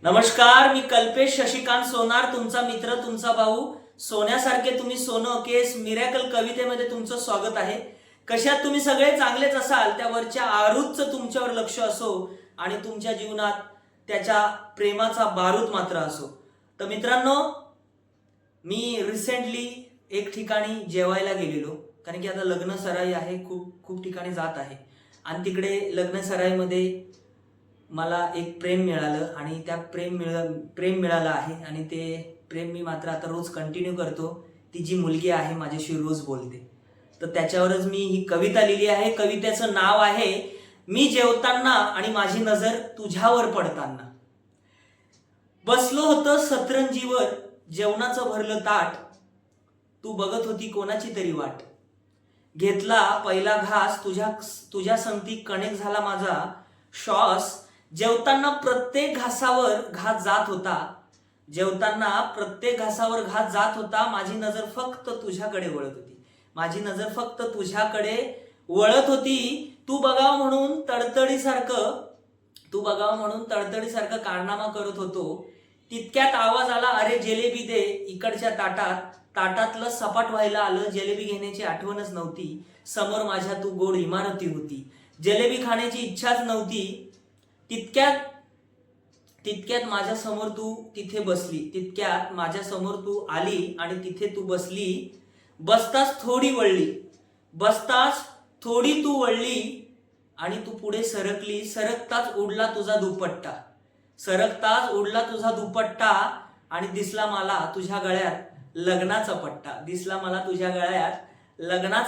नमस्कार, मी कल्पेश शशिकांत सोनार, तुमचा मित्र, तुमचा भाऊ. सोन्यासारखे तुम्ही सोनं केस मिरॅकल कवितेमध्ये तुमचं स्वागत आहे. कशात तुम्ही सगळे चांगलेच असाल. त्या वरच्या आरूतचं तुमच्यावर लक्ष असो आणि तुमच्या जीवनात त्याच्या प्रेमाचा बारूद मात्र असो. तर मित्रांनो, मी रिसेंटली एक ठिकाणी जेवायला गेलेलो, कारण की आता लग्न सराई आहे, खूप ठिकाणी जात आहे. आणि तिकडे लग्न सराईमध्ये मला एक प्रेम मिळालं आणि त्या प्रेम मिळालं आहे आणि ते प्रेम मी मात्र आता रोज कंटिन्यू करतो. ती जी मुलगी आहे माझ्याशी रोज बोलते. तर त्याच्यावरच मी ही कविता लिहिली आहे. कवितेचं नाव आहे मी जेवताना आणि माझी नजर तुझ्यावर पडताना. बसलो होतं सतरंजीवर, जेवणाचं भरलं ताट, तू बघत होती कोणाची तरी वाट. घेतला पहिला घास, तुझ्या संगती कनेक्ट झाला माझा श्वास. जेवताना प्रत्येक घासावर घात जात होता. जेवताना प्रत्येक घासावर घात जात होता. माझी नजर फक्त तुझ्याकडे वळत होती. माझी नजर फक्त तुझ्याकडे वळत होती. तू बघावं म्हणून तडतडीसारखं कारनामा करत होतो. तितक्यात आवाज आला, अरे जिलेबी दे इकडच्या ताटात. ताटातलं सपाट व्हायला आलं. जिलेबी घेण्याची आठवणच नव्हती. समोर माझ्या तू गोड इमारती होती. जिलेबी खाण्याची इच्छाच नव्हती. तितक्यात माझ्या समोर तू तिथे बसली. तितक्यात माझ्या समोर तू आली आणि तिथे तू बसली. बसताच थोडी तू वळली आणि तू पुढे सरकली. सरकताच उडला तुझा दुपट्टा आणि दिसला मला तुझ्या गळ्यात लग्नाचा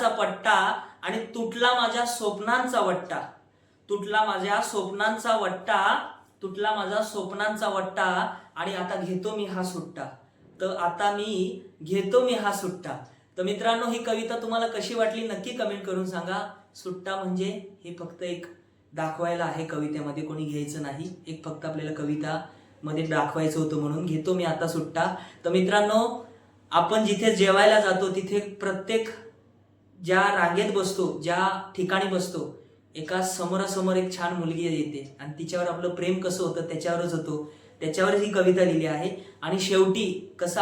पट्टा आणि तुटला माझ्या स्वप्नांचा वट्टा. आणि आता घेतो मी हा सुट्टा. तर मित्रांनो, ही कविता तुम्हाला कशी वाटली नक्की कमेंट करून सांगा. सुट्टा म्हणजे हे फक्त एक दाखवायला आहे, कवितेमध्ये कोणी घ्यायचं नाही. एक फक्त आपल्याला कविता मध्ये दाखवायचं होतं म्हणून घेतो मी आता सुट्टा. तर मित्रांनो, आपण जिथे जेवायला जातो तिथे प्रत्येक ज्या रांगेत बसतो, ज्या ठिकाणी बसतो, एका समोरासमोर एक छान मुलगी येते आणि तिच्यावर आपलं प्रेम कसं होतं त्याच्यावरच ही कविता लिहिली आहे. आणि शेवटी कसं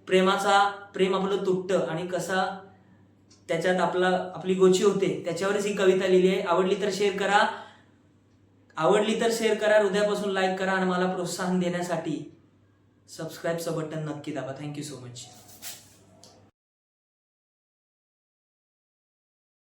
प्रेम आपलं तुटतं आणि कसा त्याच्यात आपली गोची होते त्याच्यावरच ही कविता लिहिली आहे. आवडली तर शेअर करा, हृदयापासून लाईक करा आणि मला प्रोत्साहन देण्यासाठी सबस्क्राईबचं बटन नक्की दाबा. Thank you so much.